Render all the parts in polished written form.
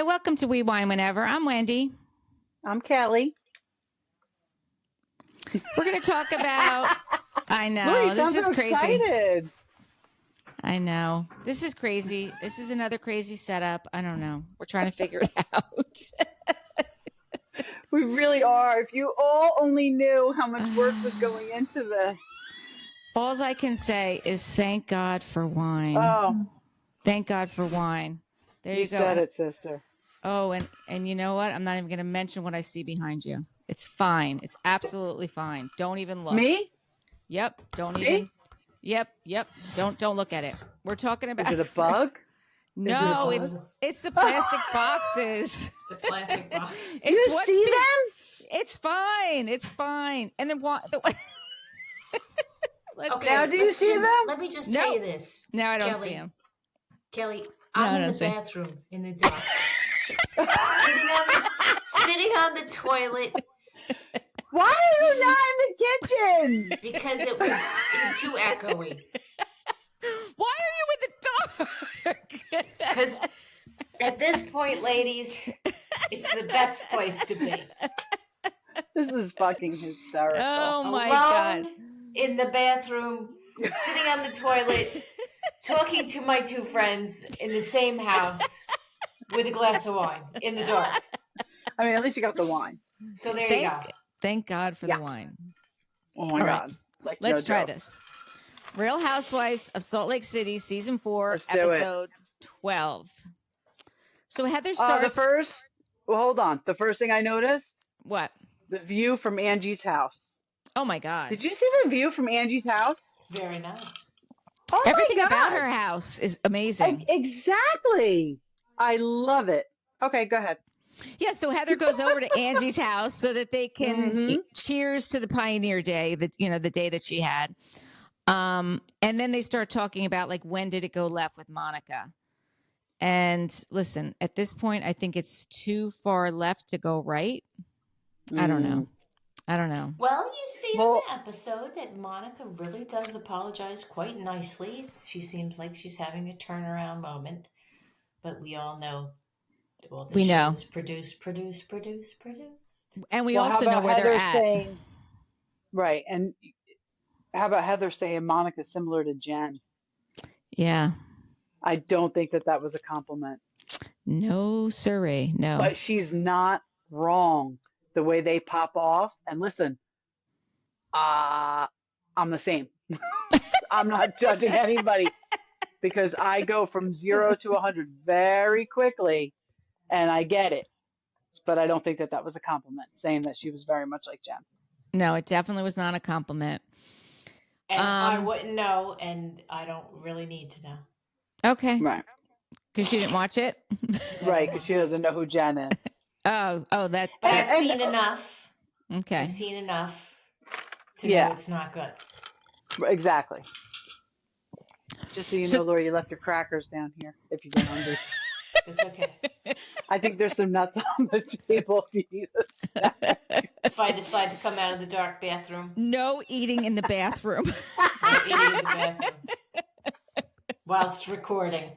Hi, welcome to We Wine Whenever. I'm Wendy. I'm Kelly. We're going to talk about, I know, Lori, this is so crazy. Excited. I know. This is crazy. This is another crazy setup. I don't know. We're trying to figure it out. We really are. If you all only knew how much work was going into this. All I can say is thank God for wine. Oh. Thank God for wine. There you go. You said it, sister. Oh, and you know what? I'm not even going to mention what I see behind you. It's fine. It's absolutely fine. Don't even look. Me? Yep. Don't Me? even. Yep. Don't look at it. We're talking about. Is it a bug? No, it's the plastic boxes. The plastic box. You see them? It's fine. It's fine. And then what? Okay, now do you see them? Let me just tell you this. No, I don't see them. Kelly, I'm in the bathroom in the dark, sitting on the toilet. Why are you not in the kitchen? Because it was too echoey. Why are you in the dark? Because at this point, ladies, it's the best place to be. This is fucking hysterical. Oh my Alone God. in the bathroom, sitting on the toilet, talking to my two friends in the same house with a glass of wine in the dark. I mean, at least you got the wine. So there you go. Thank God for the wine. Oh my God. Right. Let's try this. Real Housewives of Salt Lake City, Season 4, Episode 12. So Heather starts... hold on. The first thing I noticed? What? The view from Angie's house. Oh my God. Did you see the view from Angie's house? Very nice. Oh Everything my God. about her house is amazing. Exactly. I love it. Okay, go ahead. Yeah, so Heather goes over to Angie's house so that they can cheers to the Pioneer Day, the day that she had. And then they start talking about like when did it go left with Monica. And listen, at this point, I think it's too far left to go right. I don't know. Well, you see in the episode that Monica really does apologize quite nicely. She seems like she's having a turnaround moment, but we all know. Well, the show is produced. And we also know where they're at. Right. And how about Heather saying Monica's similar to Jen? Yeah. I don't think that was a compliment. No, sirree. No. But she's not wrong. The way they pop off. And listen, I'm the same. I'm not judging anybody because I go from 0 to 100 very quickly. And I get it, but I don't think that was a compliment, saying that she was very much like Jen. No, it definitely was not a compliment. And I wouldn't know, and I don't really need to know. Okay. Right. Because she didn't watch it? Right, because she doesn't know who Jen is. Oh, But I've seen enough. Okay. I've seen enough to know it's not good. Exactly. Just so you know, Lori, you left your crackers down here if you get hungry. It's okay. I think there's some nuts on the table if you need a snack. If I decide to come out of the dark bathroom. No eating in the bathroom. No eating in the bathroom. Whilst recording.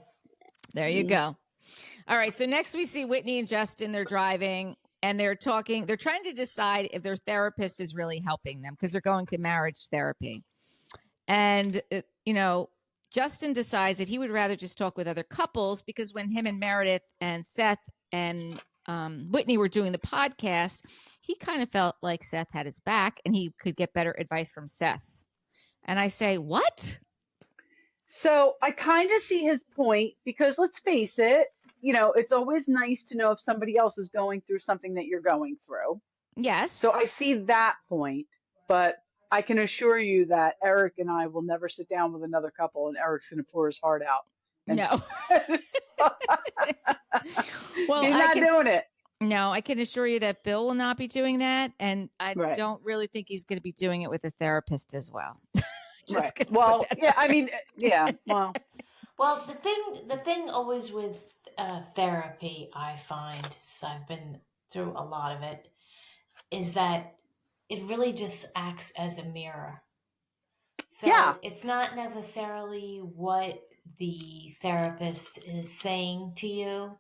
There you go. All right. So next we see Whitney and Justin. They're driving and they're talking. They're trying to decide if their therapist is really helping them because they're going to marriage therapy. And, Justin decides that he would rather just talk with other couples because when him and Meredith and Seth and Whitney were doing the podcast, he kind of felt like Seth had his back and he could get better advice from Seth. And I say, what? So I kind of see his point because let's face it, it's always nice to know if somebody else is going through something that you're going through. Yes. So I see that point, but I can assure you that Eric and I will never sit down with another couple and Eric's going to pour his heart out. No. Well, he's not doing it. No, I can assure you that Bill will not be doing that. And I don't really think he's going to be doing it with a therapist as well. Well, yeah, I mean, yeah, well. Well, the thing always with therapy, I find, so I've been through a lot of it, is that it really just acts as a mirror. So it's not necessarily what the therapist is saying to you.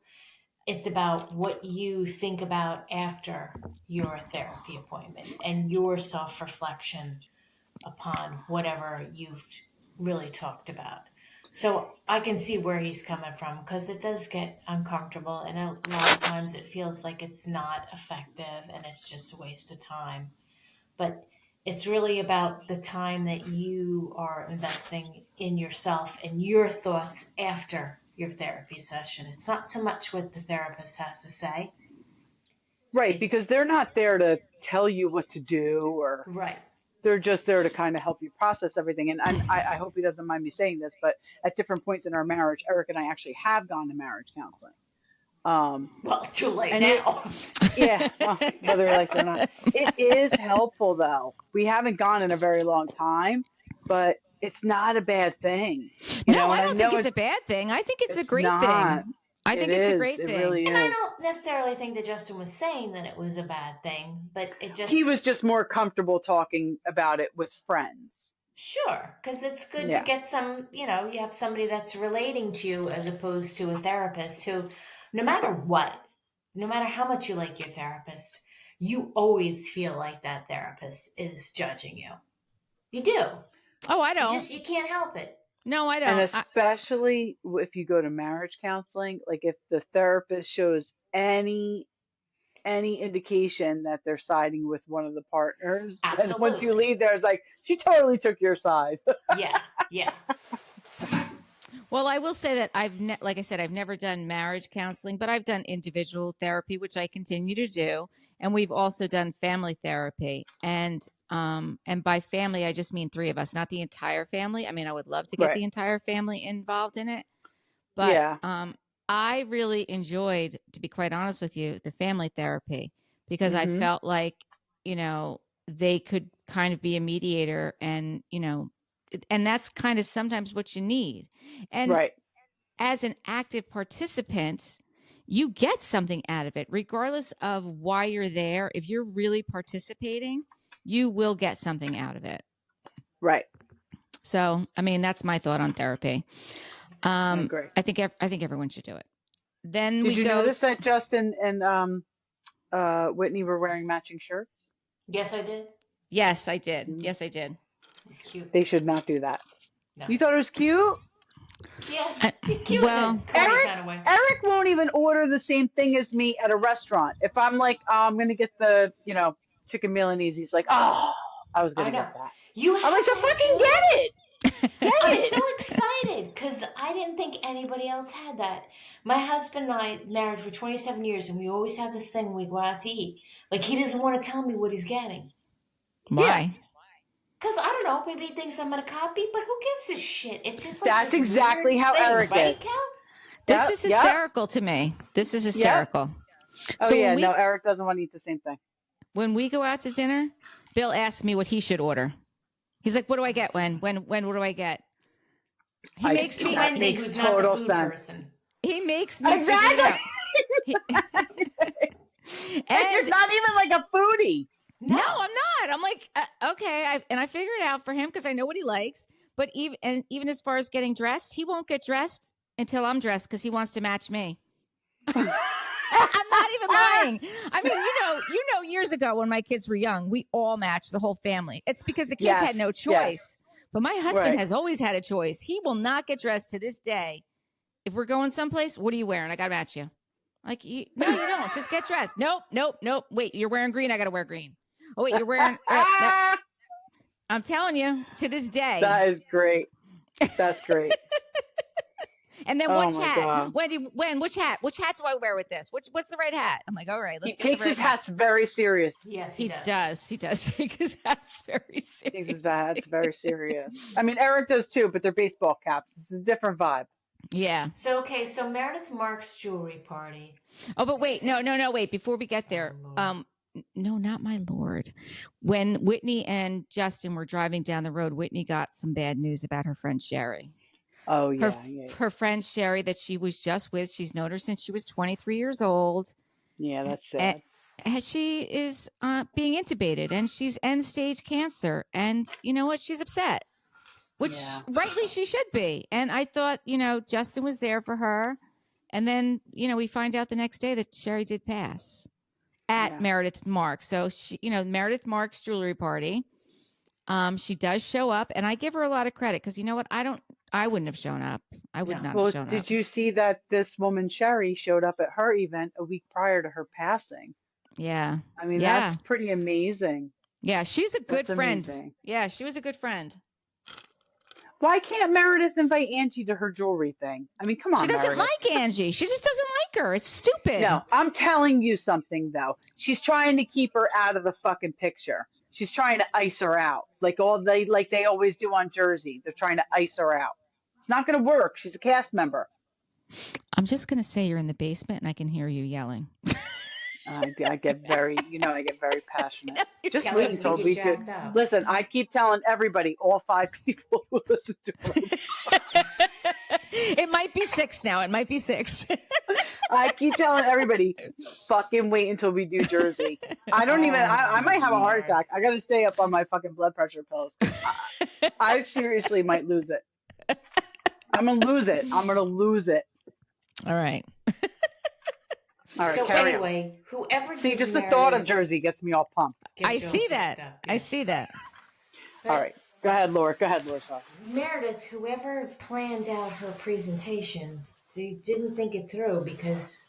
it's about what you think about after your therapy appointment and your self-reflection upon whatever you've really talked about. So I can see where he's coming from, because it does get uncomfortable, and a lot of times it feels like it's not effective and it's just a waste of time. But it's really about the time that you are investing in yourself and your thoughts after your therapy session. It's not so much what the therapist has to say. Right, It's because they're not there to tell you what to do, or right. they're just there to kind of help you process everything. And I hope he doesn't mind me saying this, but at different points in our marriage, Eric and I actually have gone to marriage counseling. Well, too late And now. yeah, well, whether he likes it or not, it is helpful though. We haven't gone in a very long time, but it's not a bad thing, No, And I I don't think know it's a bad thing. I think it's a it's great not. thing. I It think it's a is. great It thing. really And I is. don't necessarily think that Justin was saying that it was a bad thing, but it just. He was just more comfortable talking about it with friends. Sure, because it's good to Yeah. get some, you have somebody that's relating to you as opposed to a therapist who, no matter what, no matter how much you like your therapist, you always feel like that therapist is judging you. You do. Oh, I don't. You can't help it. No, I And don't. especially if you go to marriage counseling, like if the therapist shows any indication that they're siding with one of the partners, then once you Absolutely. leave there, it's like, she totally took your side. Yeah, yeah. Well, I will say that like I said, I've never done marriage counseling, but I've done individual therapy, which I continue to do, and we've also done family therapy. And by family, I just mean three of us, not the entire family. I mean, I would love to get Right. the entire family involved in it, but Yeah. I really enjoyed, to be quite honest with you, the family therapy, because I Mm-hmm. felt like, they could kind of be a mediator, and that's kind of sometimes what you need. And Right. as an active participant, you get something out of it, regardless of why you're there. If you're really participating, you will get something out of it. Right. So, I mean, that's my thought on therapy. I agree. I think everyone should do it. Then Did we you go. notice that Justin and Whitney were wearing matching shirts? Yes, I did. Yes, I did. Mhm. Yes, I did. Cute. They should not do that. No. You thought it was cute? Yeah, you're cute in well, a corny Eric, kind of way. Eric won't even order the same thing as me at a restaurant. If I'm like, oh, I'm going to get the, chicken Milanese, he's like, oh, I was going I to know. get that. You I'm have like, so that fucking too? get it. Get I'm it. so excited because I didn't think anybody else had that. My husband and I married for 27 years, and we always have this thing when we go out to eat. Like, he doesn't want to tell me what he's getting. Yeah. why? Because, I don't know, maybe he thinks I'm going to copy, but who gives a shit? It's just like That's this exactly weird how thing, Eric right, is. Cal? This Yep, is yep. hysterical to me. This is hysterical. Oh, So yeah. No, Eric doesn't want to eat the same thing. when we go out to dinner, Bill asks me what he should order. He's like, "What do I get? When? What do I get?" He makes To me. That Wendy, makes who's not the total food sense. person. He makes me figure it out. Exactly. And You're not even like a foodie. no, I'm not. I'm like, okay. I figure it out for him because I know what he likes. But even as far as getting dressed, he won't get dressed until I'm dressed because he wants to match me. I'm not even lying. I mean, years ago when my kids were young, we all matched, the whole family. It's because the kids had no choice. Yes. But my husband Right. has always had a choice. He will not get dressed to this day. If we're going someplace, what are you wearing? I got to match you. Like, no, you don't. Just get dressed. Nope. Wait, you're wearing green. I got to wear green. Oh, wait, you're wearing. I'm telling you, to this day. That is great. That's great. And then Oh which my hat? God. Wendy, which hat? Which hat do I wear with this? What's the right hat? I'm like, all right, He let's get takes the right his hat. hats very serious. Yes, He does. He does take his hats very seriously. Takes his hats very serious. I mean, Eric does too, but they're baseball caps. It's a different vibe. Yeah. So Meredith Mark's jewelry party. Oh, but wait, no, wait. Before we get there, no, not my lord. When Whitney and Justin were driving down the road, Whitney got some bad news about her friend Sherry. Oh yeah, Her friend Sherry that she was just with. She's known her since she was 23 years old. Yeah, that's sad. And she is being intubated, and she's end stage cancer. And you know what? She's upset, which rightly she should be. And I thought, Justin was there for her, And then, we find out the next day that Sherry did pass at Meredith Marks. So she, Meredith Marks' jewelry party. She does show up, and I give her a lot of credit because you know what? I wouldn't have shown up. I would not have shown up. Did you see that this woman, Sherry, showed up at her event a week prior to her passing? Yeah. I mean, that's pretty amazing. Yeah, she's a good friend. Amazing. Yeah, she was a good friend. Why can't Meredith invite Angie to her jewelry thing? I mean, come on, She doesn't Meredith. like Angie. She just doesn't like her. It's stupid. No, I'm telling you something, though. She's trying to keep her out of the fucking picture. She's trying to ice her out like they always do on Jersey. They're trying to ice her out. It's not going to work. She's a cast member. I'm just going to say you're in the basement and I can hear you yelling. I get very passionate. Just Kelly, wait until we could. up. Listen, I keep telling everybody, all 5 people who listen to it. It might be 6 now. It might be 6. I keep telling everybody, fucking wait until we do Jersey. I might have a heart attack. I got to stay up on my fucking blood pressure pills. I seriously might lose it. I'm going to lose it. All right. All right, So anyway, whoever see, did just the thought of Jersey gets me all pumped. I see that. I see that. All right. Go ahead, Laura. Sorry. Meredith, whoever planned out her presentation, they didn't think it through because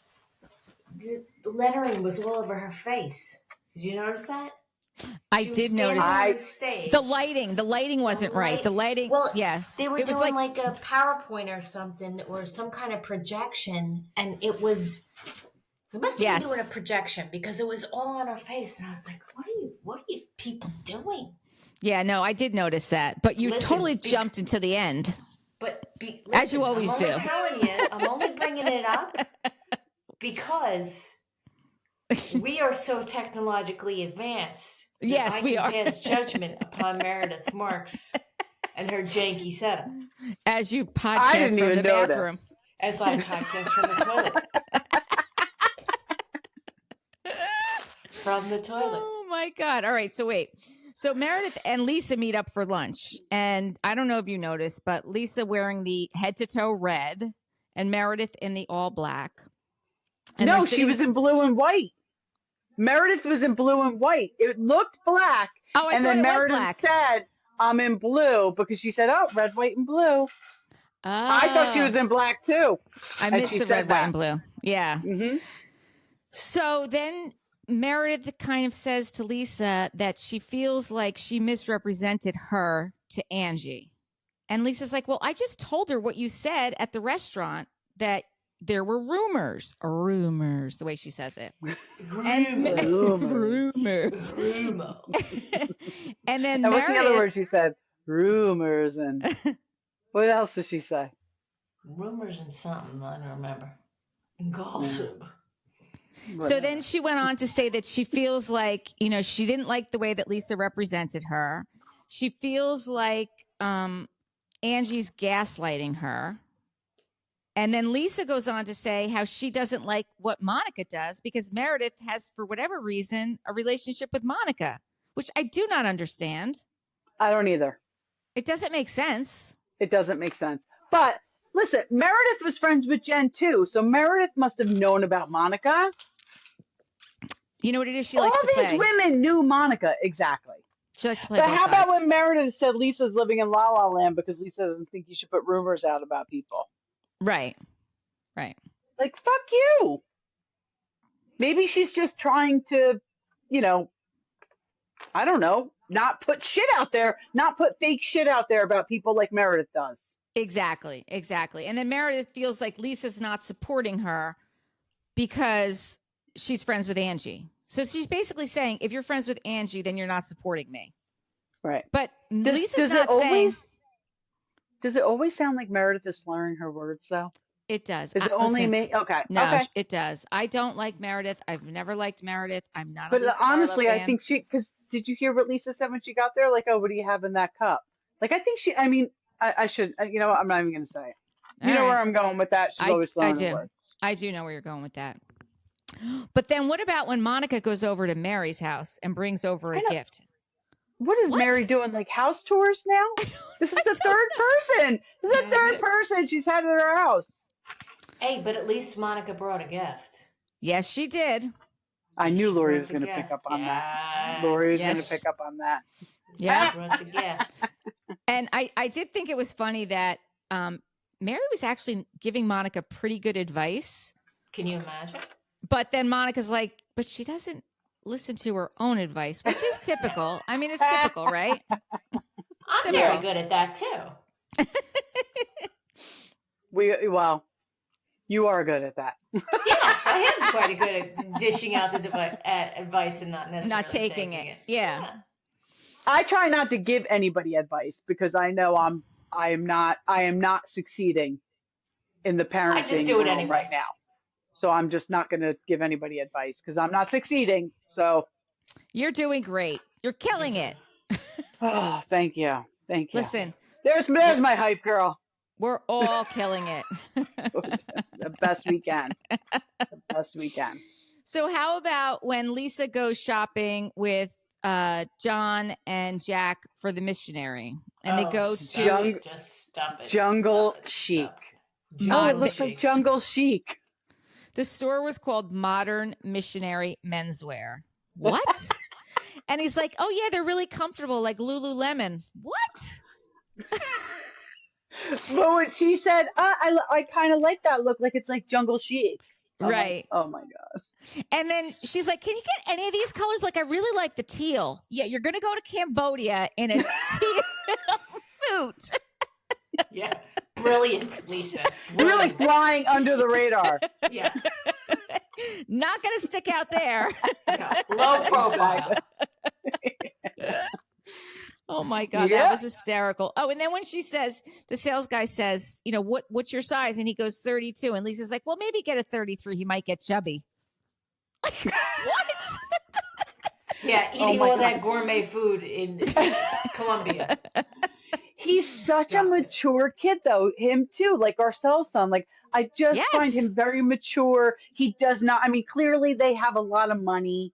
the lettering was all over her face. Did you notice that? I did notice on the stage. the lighting wasn't right. The lighting, well, yeah. They were it was doing like a PowerPoint or something or some kind of projection, and it was. They must have been doing a projection because it was all on her face, and I was like, "What are you people doing?" Yeah, no, I did notice that, but you totally jumped into the end. But as you always do. I'm telling you, I'm only bringing it up because we are so technologically advanced. Yes, we are. I can pass judgment upon Meredith Marks and her janky setup. As you podcast from the bathroom. As I podcast from the toilet. From the toilet. Oh my God. All right. So wait. So Meredith and Lisa meet up for lunch. And I don't know if you noticed, but Lisa wearing the head to toe red and Meredith in the all black. And no, she was in blue and white. Meredith was in blue and white. It looked black. Oh, and then Meredith said, I'm in blue because she said, oh, red, white, and blue. I thought she was in black too. I missed the red, white, and blue. Yeah. Mm-hmm. So then Meredith kind of says to Lisa that she feels like she misrepresented her to Angie. And Lisa's like, well, I just told her what you said at the restaurant, that there were rumors, the way she says it. Rumors. And then what's the other word she said? Rumors. And what else did she say? Rumors and something, I don't remember. And gossip. So then she went on to say that she feels like, she didn't like the way that Lisa represented her. She feels like Angie's gaslighting her. And then Lisa goes on to say how she doesn't like what Monica does because Meredith has, for whatever reason, a relationship with Monica, which I do not understand. I don't either. It doesn't make sense. It doesn't make sense. But listen, Meredith was friends with Jen too. So Meredith must have known about Monica. You know what it is? She likes to play. All these women knew Monica. Exactly. She likes to play. But how about when Meredith said Lisa's living in La La Land because Lisa doesn't think you should put rumors out about people? Right. Like, fuck you. Maybe she's just trying to, I don't know, not put shit out there, not put fake shit out there about people like Meredith does. Exactly. And then Meredith feels like Lisa's not supporting her because she's friends with Angie. So she's basically saying, if you're friends with Angie, then you're not supporting me. Right. But Lisa's not saying... Does it always sound like Meredith is slurring her words, though? It does. Is it only me? Okay. No, okay. It does. I don't like Meredith. I've never liked Meredith. I'm not. But honestly, I think because did you hear what Lisa said when she got there? Like, oh, what do you have in that cup? Like, I think I should, I'm not even going to say it. You know where I'm going with that? She's always slurring her words. I do know where you're going with that. But then what about when Monica goes over to Mary's house and brings over a gift? What is Mary doing? Like house tours now? This is the third person. This is the third person she's had at her house. Hey, but at least Monica brought a gift. Yes, she did. I knew Lori brought was the going to pick gift. up on that. Yes. Lori was going to Yes. pick up on that. Yeah. She brought the gift. And I did think it was funny that Mary was actually giving Monica pretty good advice. Can you imagine? But then Monica's like, but she doesn't listen to her own advice, which is typical. I mean, it's typical, right? I'm very good at that too. Well, you are good at that. Yes, I am quite good at dishing out the advice and not necessarily Not taking it. Yeah. I try not to give anybody advice because I know I am not succeeding in the parenting I just do it realm anyway. right now. So I'm just not going to give anybody advice because I'm not succeeding. So you're doing great. You're killing it. Oh, thank you. Thank you. Listen, there's my hype girl. We're all killing it. The best we can. The best we can. So how about when Lisa goes shopping with John and Jack for the missionary, and they go to just stop it. Jungle Stop it. Chic. Jungle it looks like Jungle Chic. The store was called Modern Missionary Menswear. What? And he's like, oh yeah, they're really comfortable, like Lululemon. What? But when she said, I kind of like that look, like it's like Jungle Chic. Right. Like, oh my God. And then she's like, can you get any of these colors? Like, I really like the teal. Yeah, you're going to go to Cambodia in a teal suit. Yeah. Brilliant, Lisa. Really flying under the radar. Yeah. Not going to stick out there. Yeah. Low profile. Oh my God, that was hysterical. Oh, and then when she says, the sales guy says, you know, what's your size? And he goes 32. And Lisa's like, well, maybe get a 33. He might get chubby. Like, what? Yeah, eating all that gourmet food in Colombia. He's such a mature kid, though. Him too, like Garcelle's son. Like, I just find him very mature. He does not. I mean, clearly they have a lot of money.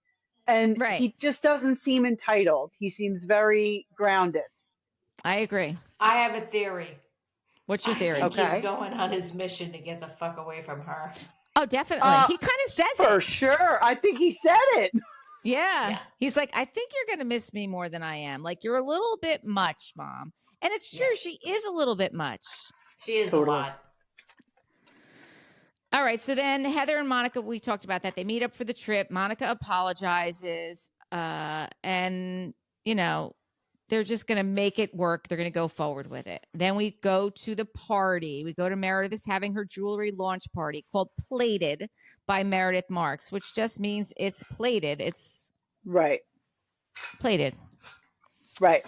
And he just doesn't seem entitled. He seems very grounded. I agree. I have a theory. What's your theory? He's going on his mission to get the fuck away from her. Oh, definitely. He kind of says it. For sure. I think he said it. Yeah. He's like, I think you're going to miss me more than I am. Like, you're a little bit much, Mom. And it's true. She is a little bit much. She is a lot. All right. So then Heather and Monica, we talked about that. They meet up for the trip. Monica apologizes. And, you know, they're just going to make it work. They're going to go forward with it. Then we go to the party. We go to Meredith's having her jewelry launch party called Plated by Meredith Marks, which just means it's plated. It's plated. Right.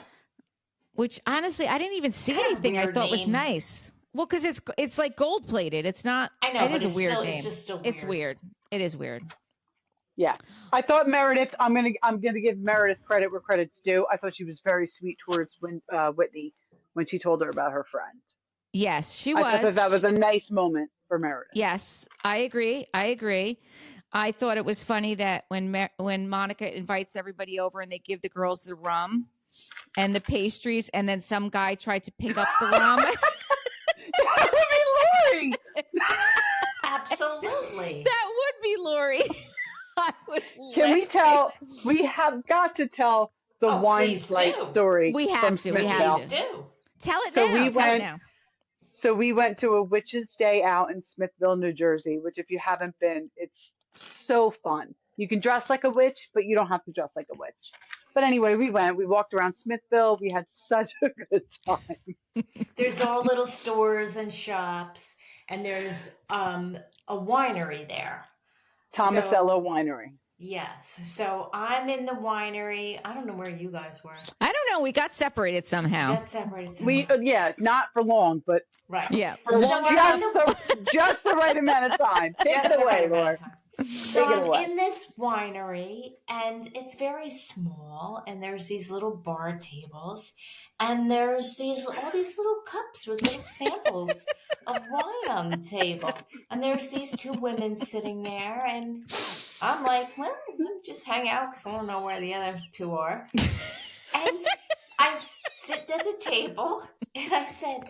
Which honestly, I didn't even see anything I thought was nice. Well, because it's like gold plated. It's not. I know. It is a weird name. It's just still weird. It's weird. It is weird. Yeah, I thought Meredith. I'm gonna give Meredith credit where credit's due. I thought she was very sweet towards Whitney when she told her about her friend. Yes, she was. I thought that was a nice moment for Meredith. Yes, I agree. I thought it was funny that when Monica invites everybody over and they give the girls the rum and the pastries, and then some guy tried to pick up the rum. That would be Lori. Absolutely. That would be Lori. Can we tell? We have got to tell the wine flight story. We have to. We have to. Tell it now. Tell it now. So we went to a witch's day out in Smithville, New Jersey, which if you haven't been, it's so fun. You can dress like a witch, but you don't have to dress like a witch. But anyway, we walked around Smithville. We had such a good time. There's all little stores and shops, and there's a winery there. Tomasello Winery. Yes. So I'm in the winery. I don't know where you guys were. I don't know. We got separated somehow. Not for long, but yeah, for just the right amount of time. Take it away, Laura. So I'm in this winery, and it's very small, and there's these little bar tables, and there's all these little cups with little samples of wine on the table, and there's these two women sitting there, and I'm like, well, let me just hang out because I don't know where the other two are. And I sit at the table, and I said,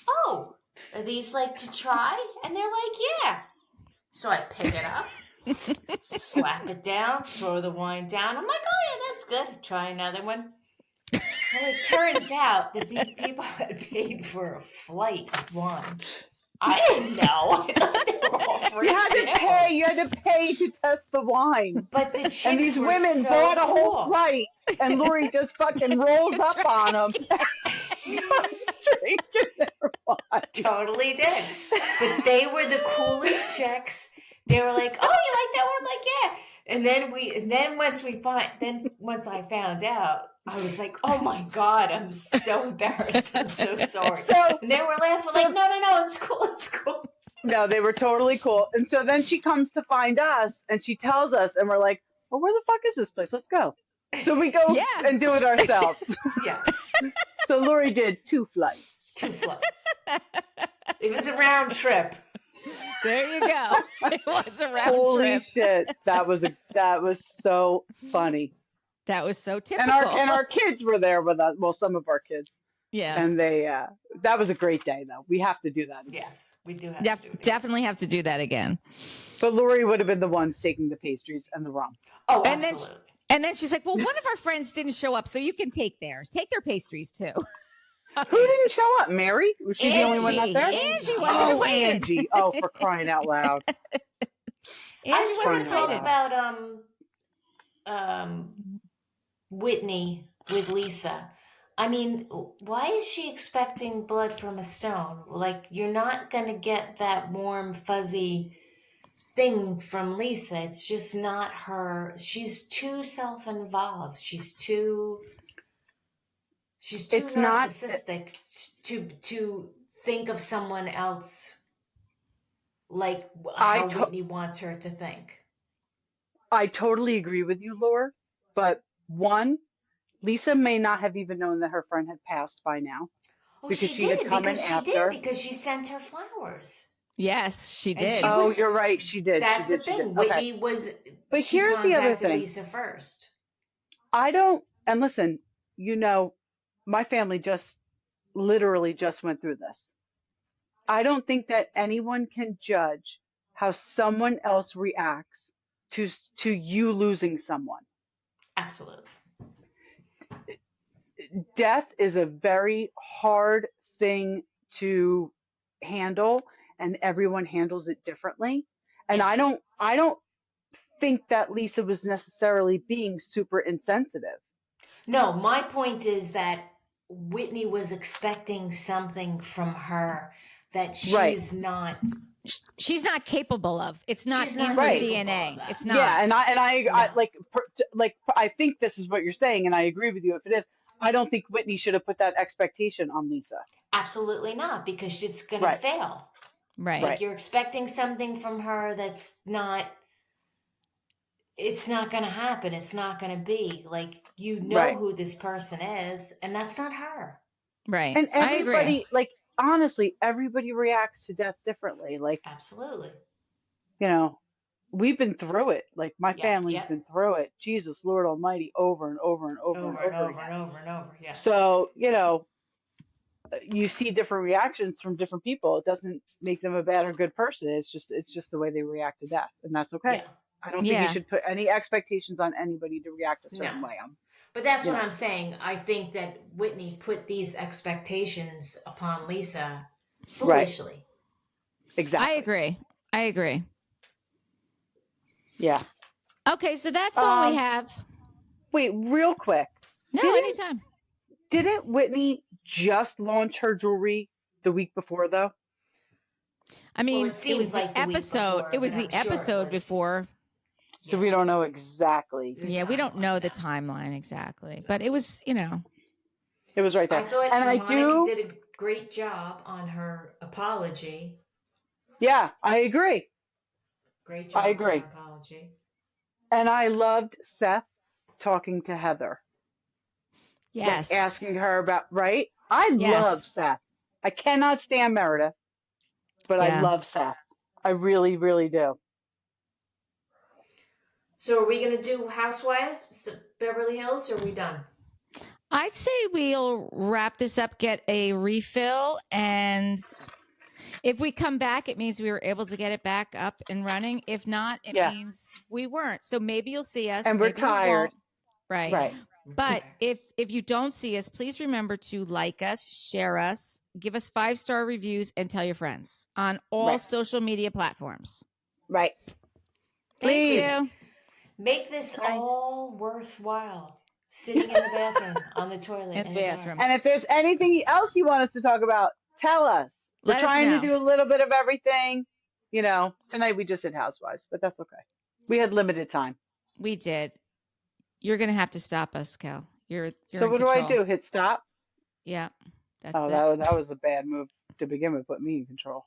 oh, are these like to try? And they're like, yeah. So I pick it up, slap it down, throw the wine down. I'm like, oh yeah, that's good. Try another one. Well, it turns out that these people had paid for a flight of wine. I didn't know. I thought they were offering samples. You had to pay to test the wine. But the chicks And these were women so bought a cool. whole flight, and Lori just fucking rolls up on them. Drinking their wine. Totally did. But they were the coolest chicks. They were like, "Oh, you like that one?" I'm like, "Yeah." And then once I found out, I was like, "Oh my God, I'm so embarrassed. I'm so sorry." And they were laughing like, "No, it's cool, it's cool." No, they were totally cool. And so then she comes to find us, and she tells us, and we're like, "Well, where the fuck is this place? Let's go." So we go and do it ourselves. Yeah. So Lori did 2 flights. 2 flights. It was a round trip. There you go. It was a round Holy trip. shit. That was so funny. That was so typical. And our kids were there with us. Well, some of our kids. Yeah. And they that was a great day though. We have to do that again. Yes, we do have to do it again. Definitely have to do that again. But Lori would have been the ones taking the pastries and the rum. Oh, And absolutely. And then she's like, well, one of our friends didn't show up, so you can take theirs. Take their pastries too. Who didn't show up? Mary? Was she the only one not there? Angie wasn't invited. Angie. Oh, for crying out loud. Angie I wasn't just want to invited. talk about Whitney with Lisa. I mean, why is she expecting blood from a stone? Like, you're not going to get that warm, fuzzy thing from Lisa. It's just not her. She's too self-involved. She's too It's not- narcissistic to think of someone else like how Whitney wants her to think. I totally agree with you, Laura. But one, Lisa may not have even known that her friend had passed by now. Oh, Because she she had did, come in because she after. did, because she sent her flowers. Yes, she And did. she Oh, was- you're right. She did. That's she the did. She thing. did. Whitney Okay. was. But she here's the other contacted thing. Lisa first. And listen, my family literally just went through this. I don't think that anyone can judge how someone else reacts to you losing someone. Absolutely. Death is a very hard thing to handle, and everyone handles it differently. And Yes. I don't think that Lisa was necessarily being super insensitive. No, my point is that Whitney was expecting something from her that she's Right. not. She's not capable of. It's not She's in not her capable of DNA. that. It's not. Yeah, and I No. I think this is what you're saying, and I agree with you if it is. I don't think Whitney should have put that expectation on Lisa. Absolutely not, because it's going to Right. fail. Right. Like, you're expecting something from her that's not. It's not going to happen. It's not going to be. Like, you know Right. who this person is, and that's not her. Right. And I agree. everybody, honestly, everybody reacts to death differently. Absolutely. We've been through it. Like, my Yeah, family's yeah. been through it. Jesus, Lord Almighty, over and over and over and over again. and over and over. Yeah. So, you see different reactions from different people. It doesn't make them a bad or good person. It's just the way they react to death, and that's okay. Yeah. I don't think Yeah. you should put any expectations on anybody to react a certain No. way. But that's what Yeah. I'm saying. I think that Whitney put these expectations upon Lisa foolishly. Exactly. I agree. Yeah. Okay, so that's all we Um, have. Wait, real quick. No, didn't- anytime. Didn't Whitney just launch her jewelry the week before, though? I mean, it it seems was the like the week episode. before, It was but the I'm sure it episode was- before. So we don't know exactly. The Yeah, we don't timeline, know the no. timeline exactly, but it was, It was right there. I thought And I Monica did a great job on her apology. Yeah, I agree. Great job I agree. on her apology. And I loved Seth talking to Heather. yes. Asking her about, right? I Yes. love Seth. I cannot stand Meredith, but I Yeah. love Seth. I really, really do. So are we going to do Housewives, Beverly Hills, or are we done? I'd say we'll wrap this up, get a refill, and If we come back, it means we were able to get it back up and running. If not, it Yeah. means we weren't. So maybe you'll see us. And we're maybe you tired. won't. Right. Right. But if you don't see us, please remember to like us, share us, give us 5-star reviews, and tell your friends on all Right. social media platforms. Right. Thank Please. you. Make this Right. all worthwhile. Sitting in the bathroom, on the toilet, In the bathroom. And if there's anything else you want us to talk about, tell us. We're Let us trying know. to do a little bit of everything. You know, tonight we just did Housewives, but that's okay. We had limited time. We did. You're going to have to stop us, Cal. You're So in what control. do I do? Hit stop? Yeah. That's Oh, it. that was a bad move to begin with. Put me in control.